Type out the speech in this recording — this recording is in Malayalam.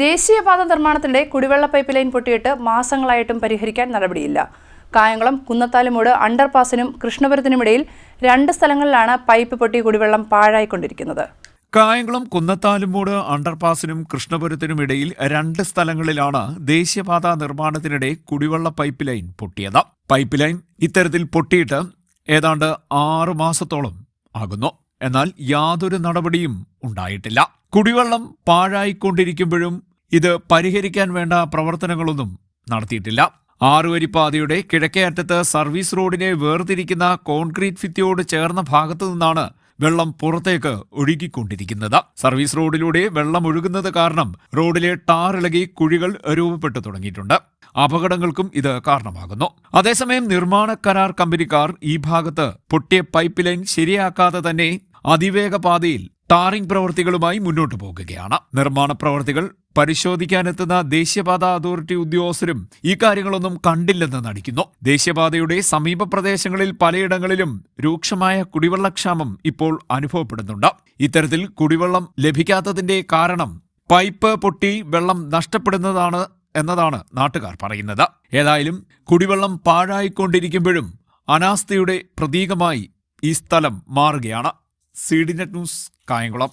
ദേശീയപാത നിർമ്മാണത്തിനിടെ കുടിവെള്ള പൈപ്പ് ലൈൻ പൊട്ടിയിട്ട് മാസങ്ങളായിട്ടും പരിഹരിക്കാൻ നടപടിയില്ല. കായംകുളം കുന്നത്താലുമൂട് അണ്ടർപാസിനും കൃഷ്ണപുരത്തിനുമിടയിൽ 2 സ്ഥലങ്ങളിലാണ് പൈപ്പ് പൊട്ടി കുടിവെള്ളം പാഴായിക്കൊണ്ടിരിക്കുന്നത്. കായംകുളം കുന്നത്താലുമൂട് അണ്ടർപാസിനും കൃഷ്ണപുരത്തിനുമിടയിൽ 2 സ്ഥലങ്ങളിലാണ് ദേശീയപാത നിർമ്മാണത്തിനിടെ കുടിവെള്ള പൈപ്പ് ലൈൻ പൊട്ടിയത്. പൈപ്പ് ലൈൻ ഇത്തരത്തിൽ പൊട്ടിയിട്ട് ഏതാണ്ട് 6 മാസത്തോളം ആകുന്നു. എന്നാൽ യാതൊരു നടപടിയും ഉണ്ടായിട്ടില്ല. കുടിവെള്ളം പാഴായിക്കൊണ്ടിരിക്കുമ്പോഴും ഇത് പരിഹരിക്കാൻ വേണ്ട പ്രവർത്തനങ്ങളൊന്നും നടത്തിയിട്ടില്ല. 6 വരിപ്പാതയുടെ കിഴക്കേ അറ്റത്ത് സർവീസ് റോഡിനെ വേർതിരിക്കുന്ന കോൺക്രീറ്റ് ഭിത്തിയോട് ചേർന്ന ഭാഗത്തു നിന്നാണ് വെള്ളം പുറത്തേക്ക് ഒഴുകിക്കൊണ്ടിരിക്കുന്നത്. സർവീസ് റോഡിലൂടെ വെള്ളം ഒഴുകുന്നത് കാരണം റോഡിലെ ടാർ ഇളകി കുഴികൾ രൂപപ്പെട്ടു തുടങ്ങിയിട്ടുണ്ട്. അപകടങ്ങൾക്കും ഇത് കാരണമാകുന്നു. അതേസമയം നിർമ്മാണ കരാർ കമ്പനിക്കാർ ഈ ഭാഗത്ത് പൊട്ടിയ പൈപ്പ് ലൈൻ ശരിയാക്കാതെ തന്നെ അതിവേഗ പാതയിൽ ടാറിംഗ് പ്രവൃത്തികളുമായി മുന്നോട്ടു പോകുകയാണ്. നിർമ്മാണ പ്രവൃത്തികൾ പരിശോധിക്കാനെത്തുന്ന ദേശീയപാത അതോറിറ്റി ഉദ്യോഗസ്ഥരും ഈ കാര്യങ്ങളൊന്നും കണ്ടില്ലെന്ന് നടിക്കുന്നു. ദേശീയപാതയുടെ സമീപ പ്രദേശങ്ങളിൽ പലയിടങ്ങളിലും രൂക്ഷമായ കുടിവെള്ളക്ഷാമം ഇപ്പോൾ അനുഭവപ്പെടുന്നുണ്ട്. ഇത്തരത്തിൽ കുടിവെള്ളം ലഭിക്കാത്തതിന്റെ കാരണം പൈപ്പ് പൊട്ടി വെള്ളം നഷ്ടപ്പെടുന്നതാണ് എന്നതാണ് നാട്ടുകാർ പറയുന്നത്. ഏതായാലും കുടിവെള്ളം പാഴായിക്കൊണ്ടിരിക്കുമ്പോഴും അനാസ്ഥയുടെ പ്രതീകമായി ഈ സ്ഥലം മാറുകയാണ്. CDNet news, Kayamkulam.